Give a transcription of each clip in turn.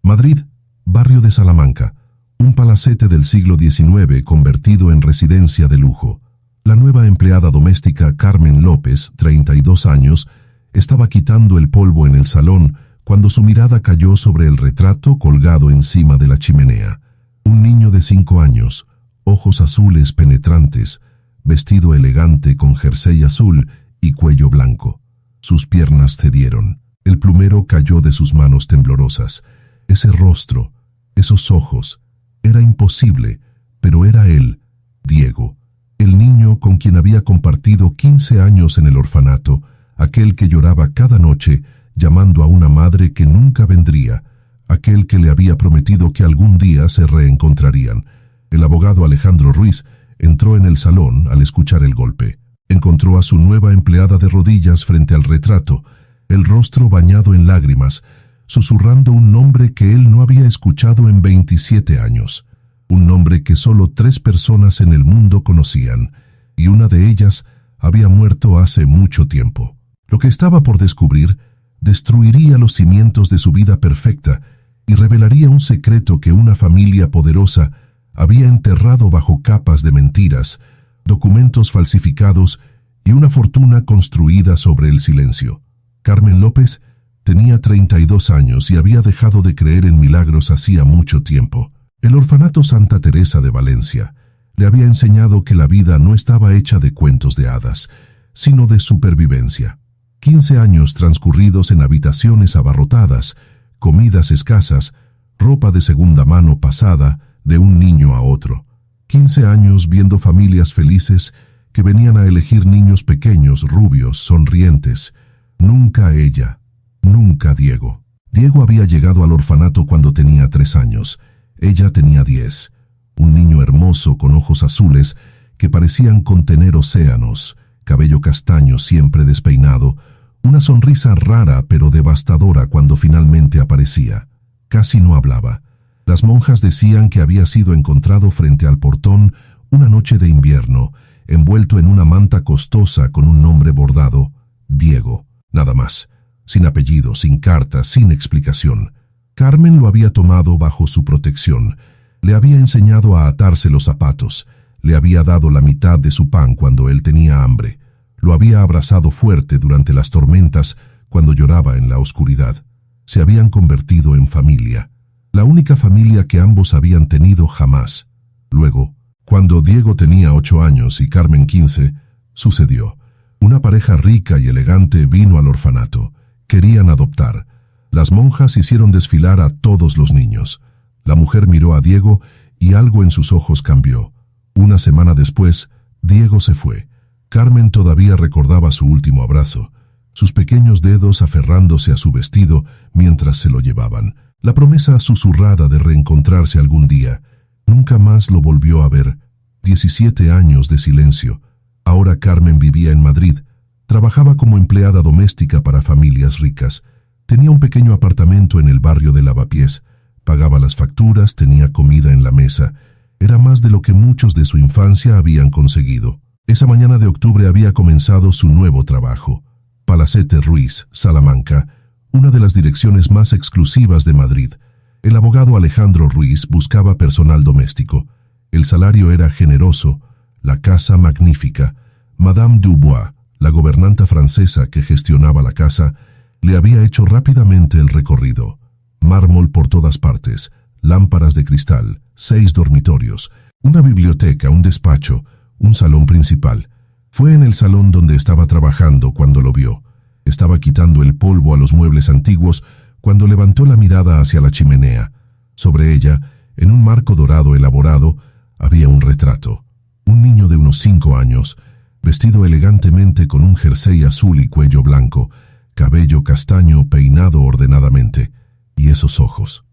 Madrid, barrio de Salamanca, un palacete del siglo XIX convertido en residencia de lujo. La nueva empleada doméstica Carmen López, 32 años, estaba quitando el polvo en el salón cuando su mirada cayó sobre el retrato colgado encima de la chimenea. Un niño de 5 años, ojos azules penetrantes, vestido elegante con jersey azul y cuello blanco. Sus piernas cedieron. El plumero cayó de sus manos temblorosas. Ese rostro, esos ojos, era imposible, pero era él, Diego, el niño con quien había compartido 15 años en el orfanato, aquel que lloraba cada noche llamando a una madre que nunca vendría, aquel que le había prometido que algún día se reencontrarían. El abogado Alejandro Ruiz entró en el salón al escuchar el golpe. Encontró a su nueva empleada de rodillas frente al retrato, el rostro bañado en lágrimas, susurrando un nombre que él no había escuchado en 27 años. Un nombre que solo 3 personas en el mundo conocían, y una de ellas había muerto hace mucho tiempo. Lo que estaba por descubrir destruiría los cimientos de su vida perfecta y revelaría un secreto que una familia poderosa había enterrado bajo capas de mentiras, documentos falsificados y una fortuna construida sobre el silencio. Carmen López tenía 32 años y había dejado de creer en milagros hacía mucho tiempo. El orfanato Santa Teresa de Valencia le había enseñado que la vida no estaba hecha de cuentos de hadas, sino de supervivencia. 15 años transcurridos en habitaciones abarrotadas, comidas escasas, ropa de segunda mano pasada de un niño a otro. 15 años viendo familias felices que venían a elegir niños pequeños, rubios, sonrientes. Nunca ella, nunca Diego. Diego había llegado al orfanato cuando tenía 3 años. Ella tenía 10. Un niño hermoso con ojos azules que parecían contener océanos, cabello castaño siempre despeinado, una sonrisa rara pero devastadora cuando finalmente aparecía. Casi no hablaba. Las monjas decían que había sido encontrado frente al portón una noche de invierno, envuelto en una manta costosa con un nombre bordado, Diego. Nada más, sin apellido, sin carta, sin explicación. Carmen lo había tomado bajo su protección, le había enseñado a atarse los zapatos, le había dado la mitad de su pan cuando él tenía hambre, lo había abrazado fuerte durante las tormentas cuando lloraba en la oscuridad. Se habían convertido en familia, la única familia que ambos habían tenido jamás. Luego, cuando Diego tenía 8 años y Carmen 15, sucedió. Una pareja rica y elegante vino al orfanato. Querían adoptar. Las monjas hicieron desfilar a todos los niños. La mujer miró a Diego y algo en sus ojos cambió. Una semana después, Diego se fue. Carmen todavía recordaba su último abrazo, sus pequeños dedos aferrándose a su vestido mientras se lo llevaban. La promesa susurrada de reencontrarse algún día. Nunca más lo volvió a ver. 17 años de silencio. Ahora Carmen vivía en Madrid. Trabajaba como empleada doméstica para familias ricas. Tenía un pequeño apartamento en el barrio de Lavapiés. Pagaba las facturas, tenía comida en la mesa. Era más de lo que muchos de su infancia habían conseguido. Esa mañana de octubre había comenzado su nuevo trabajo. Palacete Ruiz, Salamanca, una de las direcciones más exclusivas de Madrid. El abogado Alejandro Ruiz buscaba personal doméstico. El salario era generoso, la casa magnífica. Madame Dubois, la gobernanta francesa que gestionaba la casa, le había hecho rápidamente el recorrido. Mármol por todas partes, lámparas de cristal, 6 dormitorios, una biblioteca, un despacho, un salón principal. Fue en el salón donde estaba trabajando cuando lo vio. Estaba quitando el polvo a los muebles antiguos cuando levantó la mirada hacia la chimenea. Sobre ella, en un marco dorado elaborado, había un retrato. Un niño de unos 5 años, vestido elegantemente con un jersey azul y cuello blanco, cabello castaño peinado ordenadamente. Y esos ojos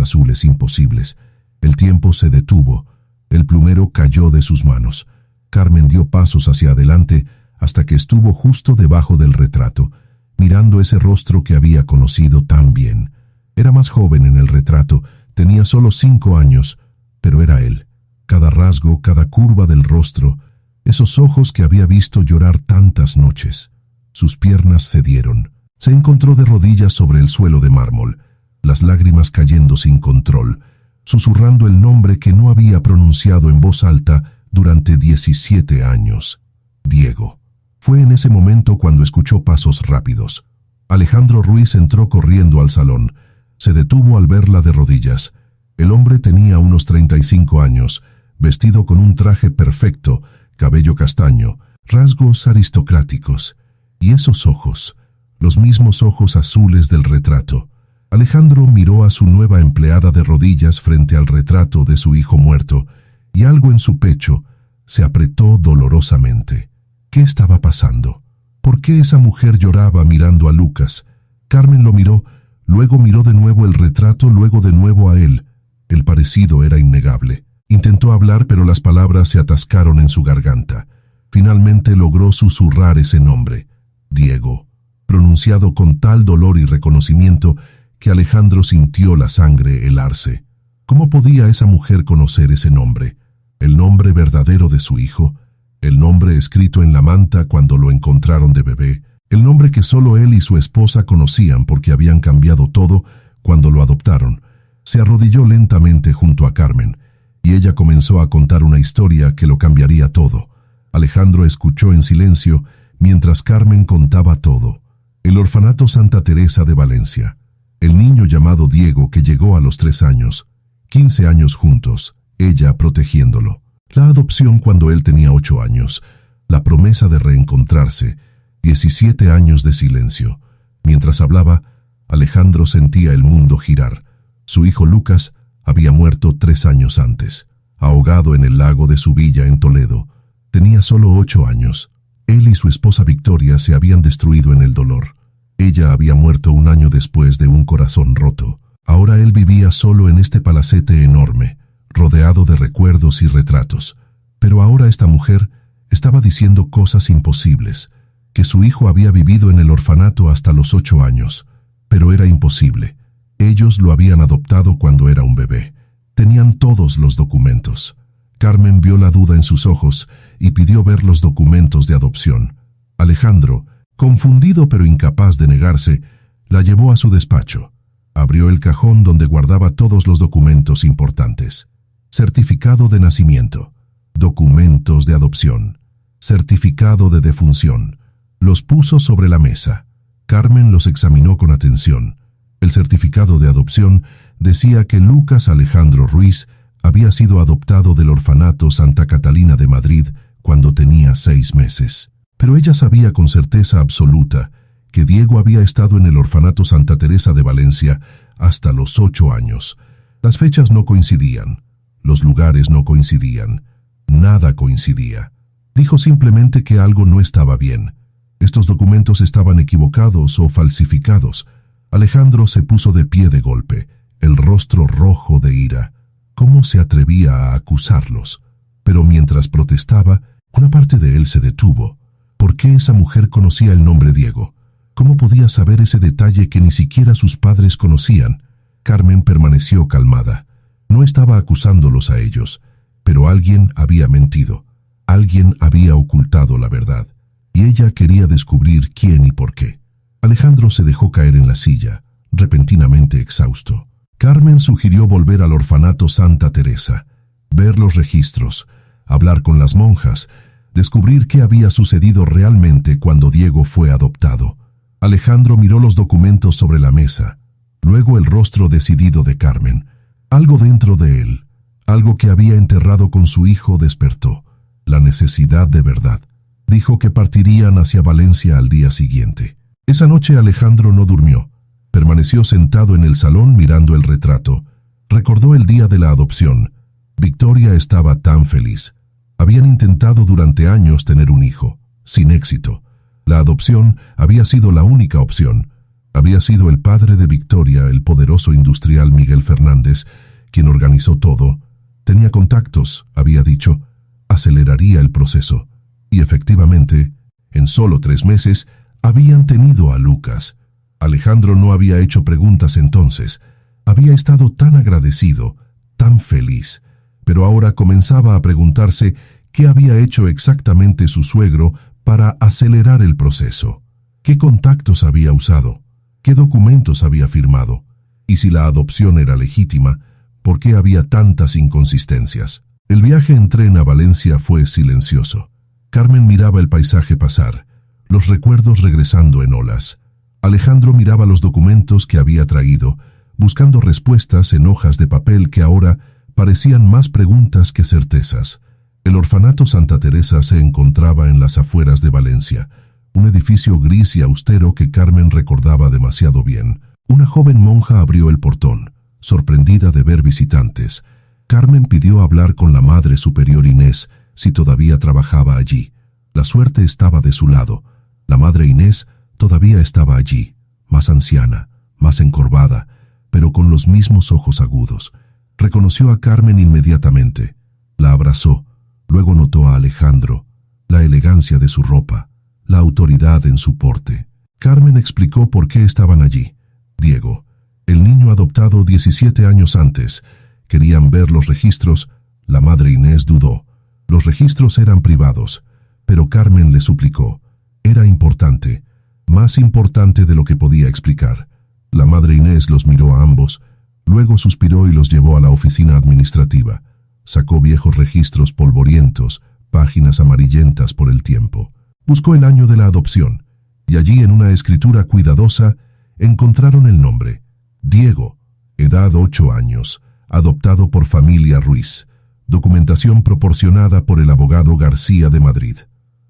azules imposibles. El tiempo se detuvo. El plumero cayó de sus manos. Carmen dio pasos hacia adelante hasta que estuvo justo debajo del retrato, mirando ese rostro que había conocido tan bien. Era más joven en el retrato, tenía solo 5 años, pero era él. Cada rasgo, cada curva del rostro, esos ojos que había visto llorar tantas noches. Sus piernas cedieron. Se encontró de rodillas sobre el suelo de mármol. las lágrimas cayendo sin control, susurrando el nombre que no había pronunciado en voz alta durante 17 años. Diego. Fue en ese momento cuando escuchó pasos rápidos. Alejandro Ruiz entró corriendo al salón. Se detuvo al verla de rodillas. El hombre tenía unos 35 años, vestido con un traje perfecto, cabello castaño, rasgos aristocráticos. Y esos ojos, los mismos ojos azules del retrato. Alejandro miró a su nueva empleada de rodillas frente al retrato de su hijo muerto, y algo en su pecho se apretó dolorosamente. ¿Qué estaba pasando? ¿Por qué esa mujer lloraba mirando a Lucas? Carmen lo miró, luego miró de nuevo el retrato, luego de nuevo a él. El parecido era innegable. Intentó hablar, pero las palabras se atascaron en su garganta. Finalmente logró susurrar ese nombre, Diego, pronunciado con tal dolor y reconocimiento que Alejandro sintió la sangre helarse. ¿Cómo podía esa mujer conocer ese nombre? ¿El nombre verdadero de su hijo? ¿El nombre escrito en la manta cuando lo encontraron de bebé? ¿El nombre que solo él y su esposa conocían porque habían cambiado todo cuando lo adoptaron? Se arrodilló lentamente junto a Carmen, y ella comenzó a contar una historia que lo cambiaría todo. Alejandro escuchó en silencio mientras Carmen contaba todo. El orfanato Santa Teresa de Valencia. El niño llamado Diego que llegó a los 3 años. 15 años juntos, ella protegiéndolo. La adopción cuando él tenía 8 años. La promesa de reencontrarse. 17 años de silencio. Mientras hablaba, Alejandro sentía el mundo girar. Su hijo Lucas había muerto 3 años antes, ahogado en el lago de su villa en Toledo. Tenía solo 8 años. Él y su esposa Victoria se habían destruido en el dolor. Ella había muerto 1 año después de un corazón roto. Ahora él vivía solo en este palacete enorme, rodeado de recuerdos y retratos. Pero ahora esta mujer estaba diciendo cosas imposibles, que su hijo había vivido en el orfanato hasta los 8 años. Pero era imposible. Ellos lo habían adoptado cuando era un bebé. Tenían todos los documentos. Carmen vio la duda en sus ojos y pidió ver los documentos de adopción. Alejandro, confundido pero incapaz de negarse, la llevó a su despacho. Abrió el cajón donde guardaba todos los documentos importantes. Certificado de nacimiento, documentos de adopción, certificado de defunción. Los puso sobre la mesa. Carmen los examinó con atención. El certificado de adopción decía que Lucas Alejandro Ruiz había sido adoptado del orfanato Santa Catalina de Madrid cuando tenía 6 meses. Pero ella sabía con certeza absoluta que Diego había estado en el orfanato Santa Teresa de Valencia hasta los 8 años. Las fechas no coincidían, los lugares no coincidían, nada coincidía. Dijo simplemente que algo no estaba bien. Estos documentos estaban equivocados o falsificados. Alejandro se puso de pie de golpe, el rostro rojo de ira. ¿Cómo se atrevía a acusarlos? Pero mientras protestaba, una parte de él se detuvo. ¿Por qué esa mujer conocía el nombre Diego? ¿Cómo podía saber ese detalle que ni siquiera sus padres conocían? Carmen permaneció calmada. No estaba acusándolos a ellos, pero alguien había mentido. Alguien había ocultado la verdad, y ella quería descubrir quién y por qué. Alejandro se dejó caer en la silla, repentinamente exhausto. Carmen sugirió volver al orfanato Santa Teresa, ver los registros, hablar con las monjas, descubrir qué había sucedido realmente cuando Diego fue adoptado. Alejandro miró los documentos sobre la mesa, luego el rostro decidido de Carmen. Algo dentro de él, algo que había enterrado con su hijo, despertó. La necesidad de verdad. Dijo que partirían hacia Valencia al día siguiente. Esa noche Alejandro no durmió. Permaneció sentado en el salón mirando el retrato. Recordó el día de la adopción. Victoria estaba tan feliz. Habían intentado durante años tener un hijo, sin éxito. La adopción había sido la única opción. Había sido el padre de Victoria, el poderoso industrial Miguel Fernández, quien organizó todo. Tenía contactos, había dicho. Aceleraría el proceso. Y efectivamente, en solo 3 meses, habían tenido a Lucas. Alejandro no había hecho preguntas entonces. Había estado tan agradecido, tan feliz. Pero ahora comenzaba a preguntarse qué había hecho exactamente su suegro para acelerar el proceso. ¿Qué contactos había usado? ¿Qué documentos había firmado? Y si la adopción era legítima, ¿por qué había tantas inconsistencias? El viaje en tren a Valencia fue silencioso. Carmen miraba el paisaje pasar, los recuerdos regresando en olas. Alejandro miraba los documentos que había traído, buscando respuestas en hojas de papel que ahora parecían más preguntas que certezas. El orfanato Santa Teresa se encontraba en las afueras de Valencia, un edificio gris y austero que Carmen recordaba demasiado bien. Una joven monja abrió el portón, sorprendida de ver visitantes. Carmen pidió hablar con la Madre Superior Inés si todavía trabajaba allí. La suerte estaba de su lado. La Madre Inés todavía estaba allí, más anciana, más encorvada, pero con los mismos ojos agudos. Reconoció a Carmen inmediatamente. La abrazó, luego notó a Alejandro, la elegancia de su ropa, la autoridad en su porte. Carmen explicó por qué estaban allí. Diego, el niño adoptado 17 años antes. Querían ver los registros. La Madre Inés dudó. Los registros eran privados, pero Carmen le suplicó. Era importante, más importante de lo que podía explicar. La Madre Inés los miró a ambos, luego suspiró y los llevó a la oficina administrativa. Sacó viejos registros polvorientos, páginas amarillentas por el tiempo. Buscó el año de la adopción, y allí en una escritura cuidadosa encontraron el nombre. Diego, edad 8 años, adoptado por familia Ruiz. Documentación proporcionada por el abogado García de Madrid.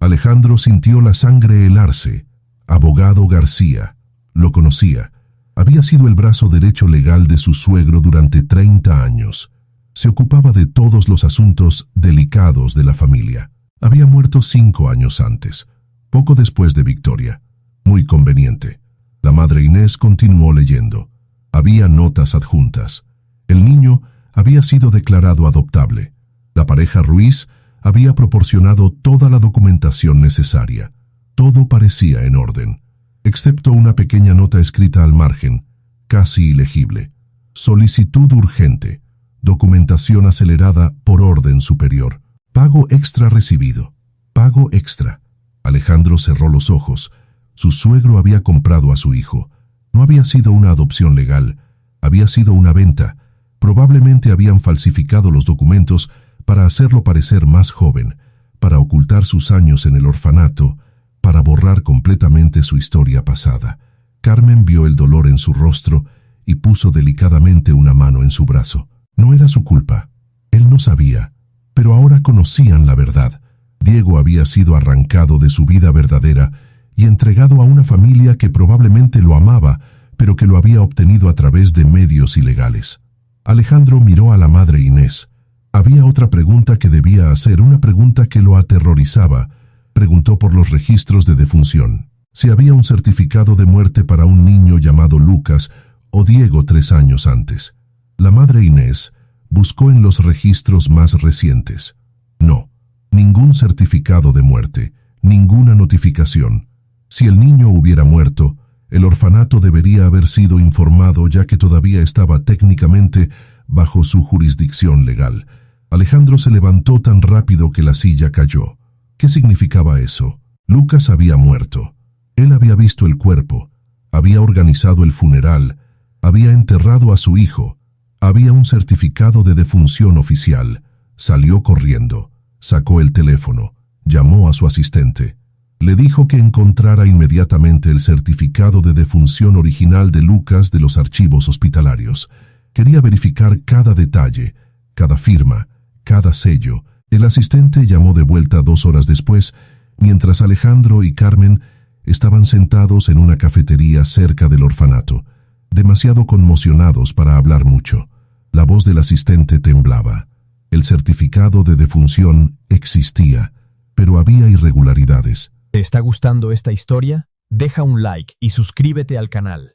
Alejandro sintió la sangre helarse. Abogado García. Lo conocía. Había sido el brazo derecho legal de su suegro durante 30 años. Se ocupaba de todos los asuntos delicados de la familia. Había muerto 5 años antes, poco después de Victoria. Muy conveniente. La Madre Inés continuó leyendo. Había notas adjuntas. El niño había sido declarado adoptable. La pareja Ruiz había proporcionado toda la documentación necesaria. Todo parecía en orden, excepto una pequeña nota escrita al margen, casi ilegible. Solicitud urgente. Documentación acelerada por orden superior. Pago extra recibido. Pago extra. Alejandro cerró los ojos. Su suegro había comprado a su hijo. No había sido una adopción legal. Había sido una venta. Probablemente habían falsificado los documentos para hacerlo parecer más joven, para ocultar sus años en el orfanato, para borrar completamente su historia pasada. Carmen vio el dolor en su rostro y puso delicadamente una mano en su brazo. No era su culpa. Él no sabía, pero ahora conocían la verdad. Diego había sido arrancado de su vida verdadera y entregado a una familia que probablemente lo amaba, pero que lo había obtenido a través de medios ilegales. Alejandro miró a la Madre Inés. Había otra pregunta que debía hacer, una pregunta que lo aterrorizaba. Preguntó por los registros de defunción. Si había un certificado de muerte para un niño llamado Lucas o Diego 3 años antes. La Madre Inés buscó en los registros más recientes. No, ningún certificado de muerte, ninguna notificación. Si el niño hubiera muerto, el orfanato debería haber sido informado ya que todavía estaba técnicamente bajo su jurisdicción legal. Alejandro se levantó tan rápido que la silla cayó. ¿Qué significaba eso? Lucas había muerto. Él había visto el cuerpo, había organizado el funeral, había enterrado a su hijo, había un certificado de defunción oficial. Salió corriendo, sacó el teléfono, llamó a su asistente. Le dijo que encontrara inmediatamente el certificado de defunción original de Lucas de los archivos hospitalarios. Quería verificar cada detalle, cada firma, cada sello. El asistente llamó de vuelta 2 horas después, mientras Alejandro y Carmen estaban sentados en una cafetería cerca del orfanato, demasiado conmocionados para hablar mucho. La voz del asistente temblaba. El certificado de defunción existía, pero había irregularidades. ¿Te está gustando esta historia? Deja un like y suscríbete al canal.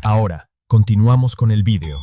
Ahora, continuamos con el vídeo.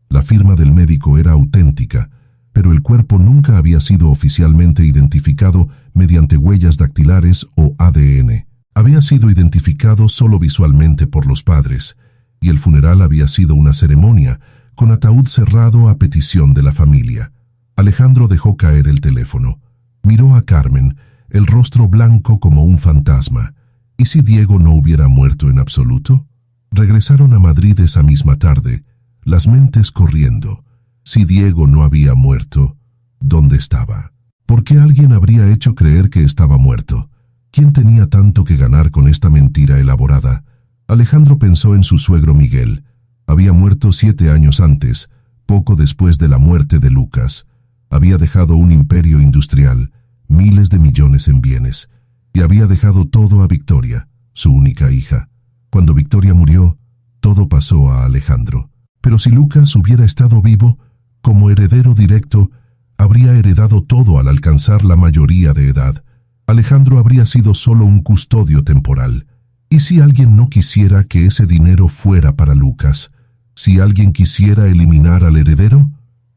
La firma del médico era auténtica, pero el cuerpo nunca había sido oficialmente identificado mediante huellas dactilares o ADN. Había sido identificado solo visualmente por los padres, y el funeral había sido una ceremonia, con ataúd cerrado a petición de la familia. Alejandro dejó caer el teléfono. Miró a Carmen, el rostro blanco como un fantasma. ¿Y si Diego no hubiera muerto en absoluto? Regresaron a Madrid esa misma tarde, las mentes corriendo. Si Diego no había muerto, ¿dónde estaba? ¿Por qué alguien habría hecho creer que estaba muerto? ¿Quién tenía tanto que ganar con esta mentira elaborada? Alejandro pensó en su suegro Miguel. Había muerto 7 años antes, poco después de la muerte de Lucas. Había dejado un imperio industrial, miles de millones en bienes, y había dejado todo a Victoria, su única hija. Cuando Victoria murió, todo pasó a Alejandro. Pero si Lucas hubiera estado vivo, como heredero directo, habría heredado todo al alcanzar la mayoría de edad. Alejandro habría sido solo un custodio temporal. ¿Y si alguien no quisiera que ese dinero fuera para Lucas? ¿Si alguien quisiera eliminar al heredero?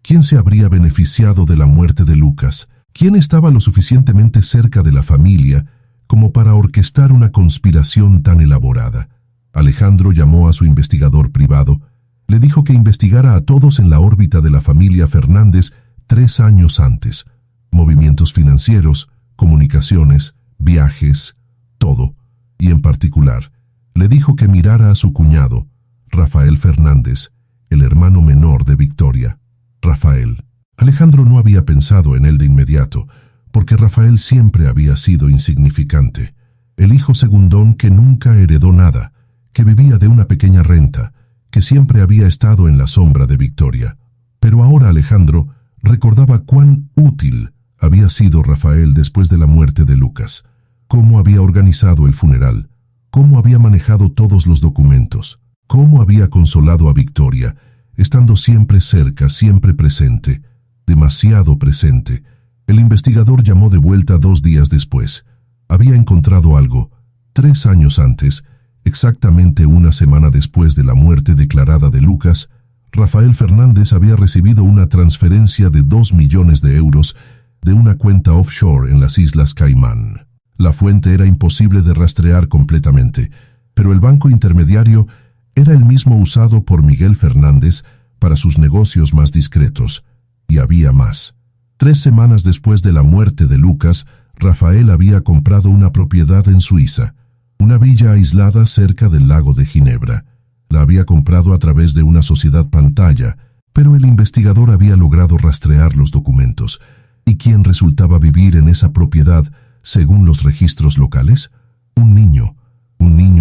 ¿Quién se habría beneficiado de la muerte de Lucas? ¿Quién estaba lo suficientemente cerca de la familia como para orquestar una conspiración tan elaborada? Alejandro llamó a su investigador privado. Le dijo que investigara a todos en la órbita de la familia Fernández 3 años antes. Movimientos financieros, comunicaciones, viajes, todo. Y en particular, le dijo que mirara a su cuñado, Rafael Fernández, el hermano menor de Victoria. Rafael. Alejandro no había pensado en él de inmediato, porque Rafael siempre había sido insignificante. El hijo segundón que nunca heredó nada, que vivía de una pequeña renta, que siempre había estado en la sombra de Victoria. Pero ahora Alejandro recordaba cuán útil había sido Rafael después de la muerte de Lucas, cómo había organizado el funeral, cómo había manejado todos los documentos, cómo había consolado a Victoria, estando siempre cerca, siempre presente, demasiado presente. El investigador llamó de vuelta 2 días después. Había encontrado algo. 3 años antes, exactamente una semana después de la muerte declarada de Lucas, Rafael Fernández había recibido una transferencia de 2 millones de euros de una cuenta offshore en las Islas Caimán. La fuente era imposible de rastrear completamente, pero el banco intermediario era el mismo usado por Miguel Fernández para sus negocios más discretos. Y había más. 3 semanas después de la muerte de Lucas, Rafael había comprado una propiedad en Suiza, una villa aislada cerca del lago de Ginebra. La había comprado a través de una sociedad pantalla, pero el investigador había logrado rastrear los documentos. ¿Y quién resultaba vivir en esa propiedad según los registros locales? Un niño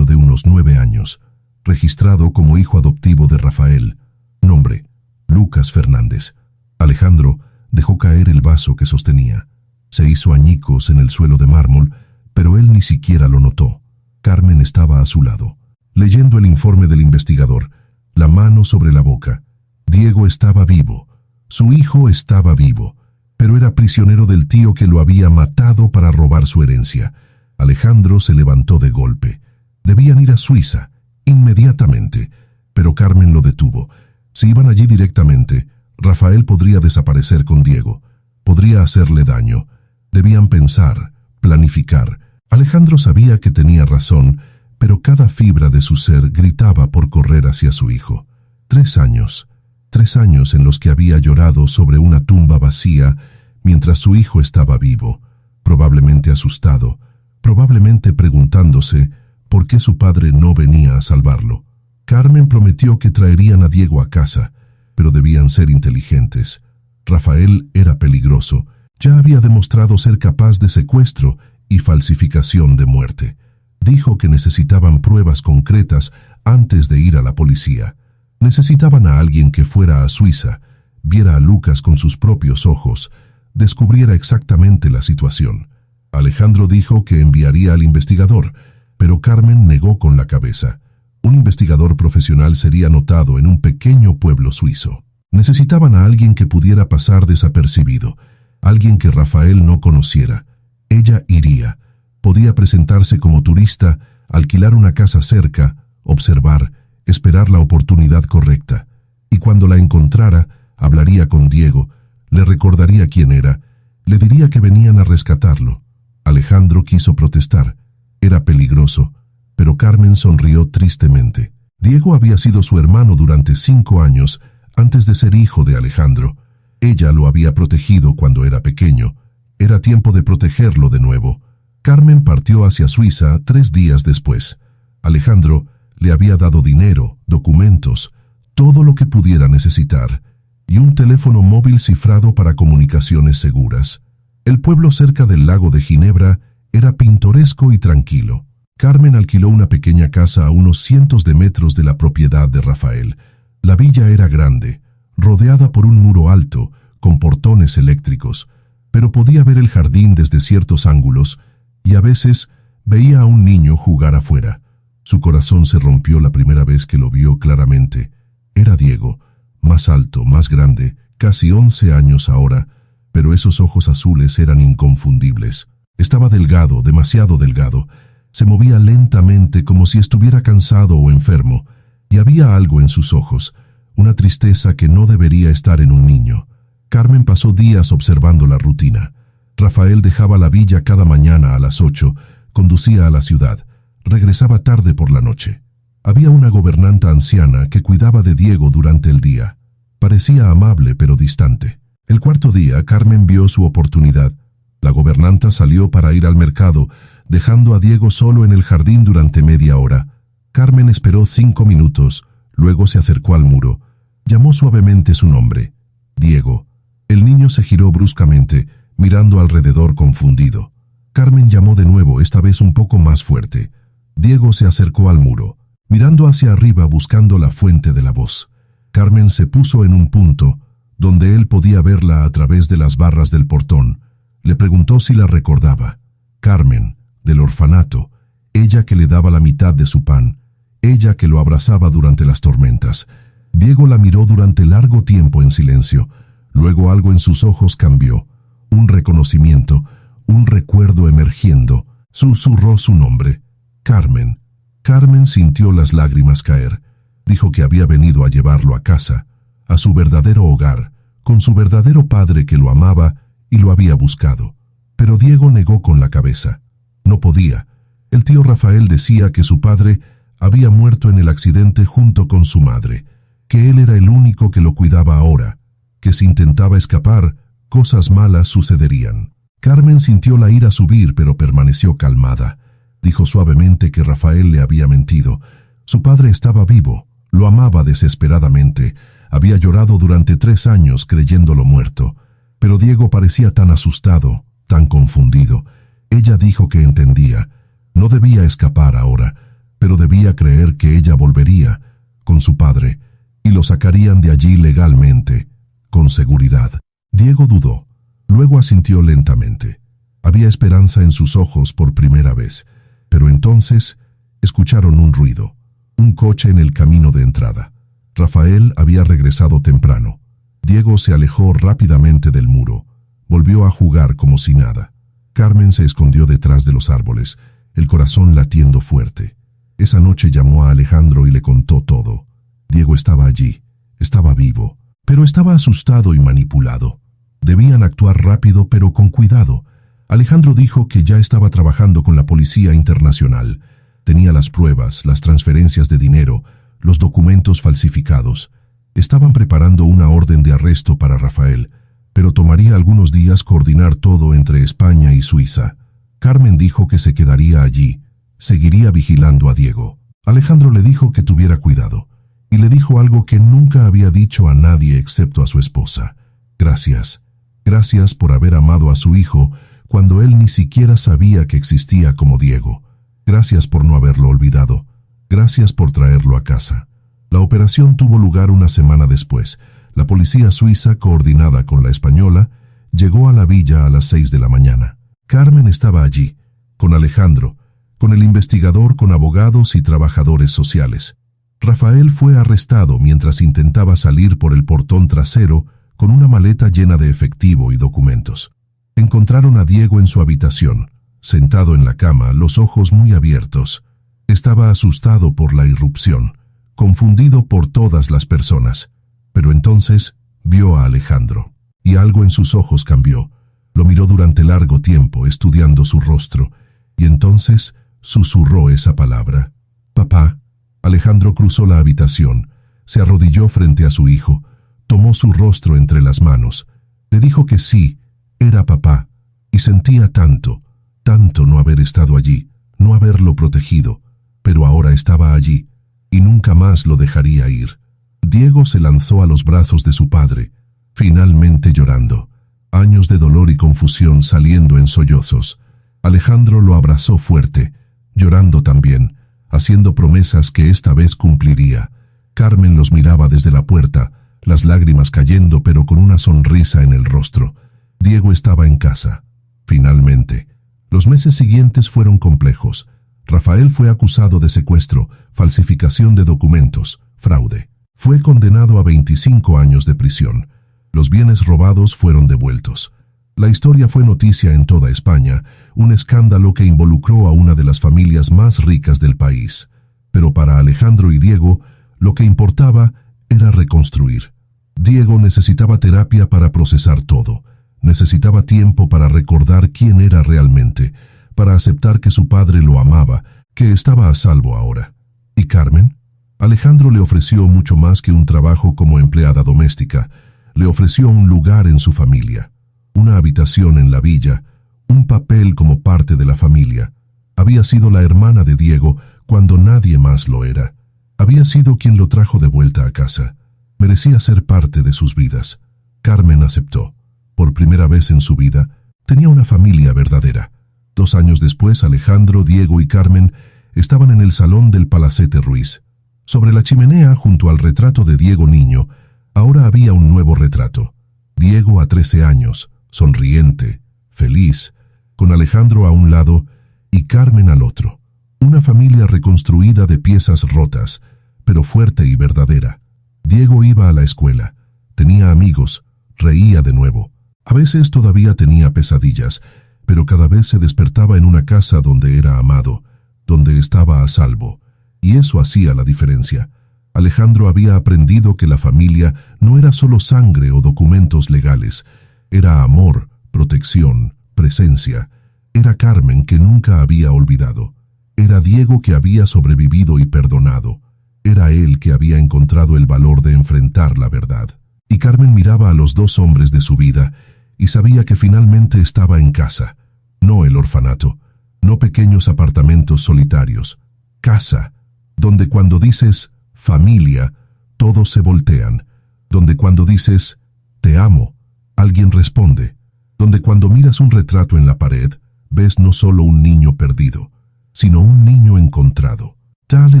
de unos 9 años, registrado como hijo adoptivo de Rafael. Nombre: Lucas Fernández. Alejandro dejó caer el vaso que sostenía. Se hizo añicos en el suelo de mármol, pero él ni siquiera lo notó. Carmen estaba a su lado, leyendo el informe del investigador, la mano sobre la boca. Diego estaba vivo. Su hijo estaba vivo, pero era prisionero del tío que lo había matado para robar su herencia. Alejandro se levantó de golpe. Debían ir a Suiza, inmediatamente, pero Carmen lo detuvo. Si iban allí directamente, Rafael podría desaparecer con Diego. Podría hacerle daño. Debían pensar, planificar. Alejandro sabía que tenía razón, pero cada fibra de su ser gritaba por correr hacia su hijo. 3 años. 3 años en los que había llorado sobre una tumba vacía mientras su hijo estaba vivo, probablemente asustado, probablemente preguntándose por qué su padre no venía a salvarlo. Carmen prometió que traerían a Diego a casa, pero debían ser inteligentes. Rafael era peligroso. Ya había demostrado ser capaz de secuestro y falsificación de muerte. Dijo que necesitaban pruebas concretas antes de ir a la policía. Necesitaban a alguien que fuera a Suiza, viera a Lucas con sus propios ojos, descubriera exactamente la situación. Alejandro dijo que enviaría al investigador, pero Carmen negó con la cabeza. Un investigador profesional sería notado en un pequeño pueblo suizo. Necesitaban a alguien que pudiera pasar desapercibido, alguien que Rafael no conociera. Ella iría. Podía presentarse como turista, alquilar una casa cerca, observar, esperar la oportunidad correcta. Y cuando la encontrara, hablaría con Diego, le recordaría quién era, le diría que venían a rescatarlo. Alejandro quiso protestar. Era peligroso, pero Carmen sonrió tristemente. Diego había sido su hermano durante 5 años antes de ser hijo de Alejandro. Ella lo había protegido cuando era pequeño. Era tiempo de protegerlo de nuevo. Carmen partió hacia Suiza 3 días después. Alejandro Le había dado dinero, documentos, todo lo que pudiera necesitar, y un teléfono móvil cifrado para comunicaciones seguras. El pueblo cerca del lago de Ginebra era pintoresco y tranquilo. Carmen alquiló una pequeña casa a unos cientos de metros de la propiedad de Rafael. La villa era grande, rodeada por un muro alto, con portones eléctricos, pero podía ver el jardín desde ciertos ángulos y a veces veía a un niño jugar afuera. Su corazón se rompió la primera vez que lo vio claramente. Era Diego, más alto, más grande, casi 11 años ahora, pero esos ojos azules eran inconfundibles. Estaba delgado, demasiado delgado. Se movía lentamente como si estuviera cansado o enfermo, y había algo en sus ojos, una tristeza que no debería estar en un niño. Carmen pasó días observando la rutina. Rafael dejaba la villa cada mañana a las 8, conducía a la ciudad, regresaba tarde por la noche. Había una gobernanta anciana que cuidaba de Diego durante el día. Parecía amable pero distante. El cuarto día, Carmen vio su oportunidad. La gobernanta salió para ir al mercado, dejando a Diego solo en el jardín durante media hora. Carmen esperó 5 minutos, luego se acercó al muro. Llamó suavemente su nombre. Diego. El niño se giró bruscamente, mirando alrededor confundido. Carmen llamó de nuevo, esta vez un poco más fuerte. Diego se acercó al muro, mirando hacia arriba buscando la fuente de la voz. Carmen se puso en un punto, donde él podía verla a través de las barras del portón. Le preguntó si la recordaba. Carmen, del orfanato, ella que le daba la mitad de su pan, ella que lo abrazaba durante las tormentas. Diego la miró durante largo tiempo en silencio. Luego algo en sus ojos cambió. Un reconocimiento, un recuerdo emergiendo. Susurró su nombre. Carmen. Carmen sintió las lágrimas caer. Dijo que había venido a llevarlo a casa, a su verdadero hogar, con su verdadero padre que lo amaba y lo había buscado. Pero Diego negó con la cabeza. No podía. El tío Rafael decía que su padre había muerto en el accidente junto con su madre, que él era el único que lo cuidaba ahora, que si intentaba escapar, cosas malas sucederían. Carmen sintió la ira subir, pero permaneció calmada. Dijo suavemente que Rafael le había mentido. Su padre estaba vivo, lo amaba desesperadamente, había llorado durante 3 años creyéndolo muerto. Pero Diego parecía tan asustado, tan confundido. Ella dijo que entendía. No debía escapar ahora, pero debía creer que ella volvería con su padre y lo sacarían de allí legalmente, con seguridad. Diego dudó, luego asintió lentamente. Había esperanza en sus ojos por primera vez, pero entonces escucharon un ruido, un coche en el camino de entrada. Rafael había regresado temprano. Diego se alejó rápidamente del muro. Volvió a jugar como si nada. Carmen se escondió detrás de los árboles, el corazón latiendo fuerte. Esa noche llamó a Alejandro y le contó todo. Diego estaba allí, estaba vivo, pero estaba asustado y manipulado. Debían actuar rápido pero con cuidado. Alejandro dijo que ya estaba trabajando con la Policía Internacional. Tenía las pruebas, las transferencias de dinero, los documentos falsificados. Estaban preparando una orden de arresto para Rafael, pero tomaría algunos días coordinar todo entre España y Suiza. Carmen dijo que se quedaría allí, seguiría vigilando a Diego. Alejandro le dijo que tuviera cuidado, y le dijo algo que nunca había dicho a nadie excepto a su esposa. Gracias. Gracias por haber amado a su hijo cuando él ni siquiera sabía que existía como Diego. Gracias por no haberlo olvidado. Gracias por traerlo a casa. La operación tuvo lugar una semana después. La policía suiza, coordinada con la española, llegó a la villa a las 6 de la mañana. Carmen estaba allí, con Alejandro, con el investigador, con abogados y trabajadores sociales. Rafael fue arrestado mientras intentaba salir por el portón trasero con una maleta llena de efectivo y documentos. Encontraron a Diego en su habitación, sentado en la cama, los ojos muy abiertos. Estaba asustado por la irrupción, confundido por todas las personas. Pero entonces vio a Alejandro, y algo en sus ojos cambió. Lo miró durante largo tiempo, estudiando su rostro, y entonces susurró esa palabra. «Papá». Alejandro cruzó la habitación, se arrodilló frente a su hijo, tomó su rostro entre las manos, le dijo que sí, era papá, y sentía tanto, tanto no haber estado allí, no haberlo protegido, pero ahora estaba allí, y nunca más lo dejaría ir. Diego se lanzó a los brazos de su padre, finalmente llorando, años de dolor y confusión saliendo en sollozos. Alejandro lo abrazó fuerte, llorando también, haciendo promesas que esta vez cumpliría. Carmen los miraba desde la puerta, las lágrimas cayendo pero con una sonrisa en el rostro. Diego estaba en casa, finalmente. Los meses siguientes fueron complejos. Rafael fue acusado de secuestro, falsificación de documentos, fraude. Fue condenado a 25 años de prisión. Los bienes robados fueron devueltos. La historia fue noticia en toda España, un escándalo que involucró a una de las familias más ricas del país. Pero para Alejandro y Diego, lo que importaba era reconstruir. Diego necesitaba terapia para procesar todo. Necesitaba tiempo para recordar quién era realmente, para aceptar que su padre lo amaba, que estaba a salvo ahora. ¿Y Carmen? Alejandro le ofreció mucho más que un trabajo como empleada doméstica. Le ofreció un lugar en su familia, una habitación en la villa, un papel como parte de la familia. Había sido la hermana de Diego cuando nadie más lo era. Había sido quien lo trajo de vuelta a casa. Merecía ser parte de sus vidas. Carmen aceptó. Por primera vez en su vida, tenía una familia verdadera. 2 años después, Alejandro, Diego y Carmen estaban en el salón del Palacete Ruiz. Sobre la chimenea, junto al retrato de Diego niño, ahora había un nuevo retrato. Diego a 13 años, sonriente, feliz, con Alejandro a un lado y Carmen al otro. Una familia reconstruida de piezas rotas, pero fuerte y verdadera. Diego iba a la escuela, tenía amigos, reía de nuevo. A veces todavía tenía pesadillas, pero cada vez se despertaba en una casa donde era amado, donde estaba a salvo, y eso hacía la diferencia. Alejandro había aprendido que la familia no era solo sangre o documentos legales, era amor, protección, presencia. Era Carmen que nunca había olvidado. Era Diego que había sobrevivido y perdonado. Era él que había encontrado el valor de enfrentar la verdad. Y Carmen miraba a los 2 hombres de su vida y sabía que finalmente estaba en casa, no el orfanato, no pequeños apartamentos solitarios, casa, donde cuando dices familia, todos se voltean, donde cuando dices te amo, alguien responde, donde cuando miras un retrato en la pared, ves no solo un niño perdido, sino un niño encontrado. Dale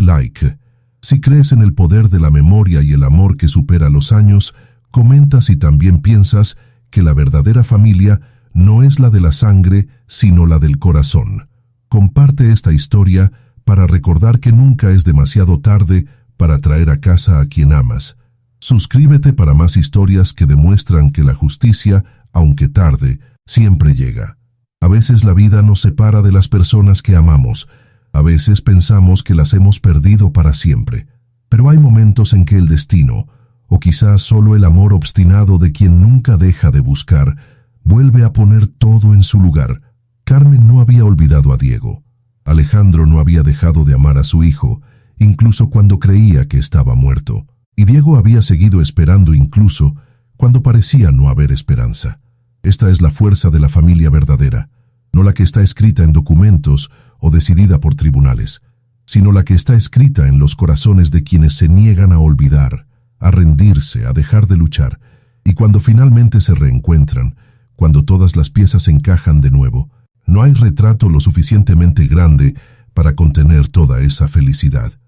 like. Si crees en el poder de la memoria y el amor que supera los años, comenta si también piensas que la verdadera familia no es la de la sangre, sino la del corazón. Comparte esta historia para recordar que nunca es demasiado tarde para traer a casa a quien amas. Suscríbete para más historias que demuestran que la justicia, aunque tarde, siempre llega. A veces la vida nos separa de las personas que amamos. A veces pensamos que las hemos perdido para siempre. Pero hay momentos en que el destino, o quizás solo el amor obstinado de quien nunca deja de buscar, vuelve a poner todo en su lugar. Carmen no había olvidado a Diego. Alejandro no había dejado de amar a su hijo, incluso cuando creía que estaba muerto. Y Diego había seguido esperando incluso cuando parecía no haber esperanza. Esta es la fuerza de la familia verdadera, no la que está escrita en documentos o decidida por tribunales, sino la que está escrita en los corazones de quienes se niegan a olvidar, a rendirse, a dejar de luchar, y cuando finalmente se reencuentran, cuando todas las piezas encajan de nuevo, no hay retrato lo suficientemente grande para contener toda esa felicidad.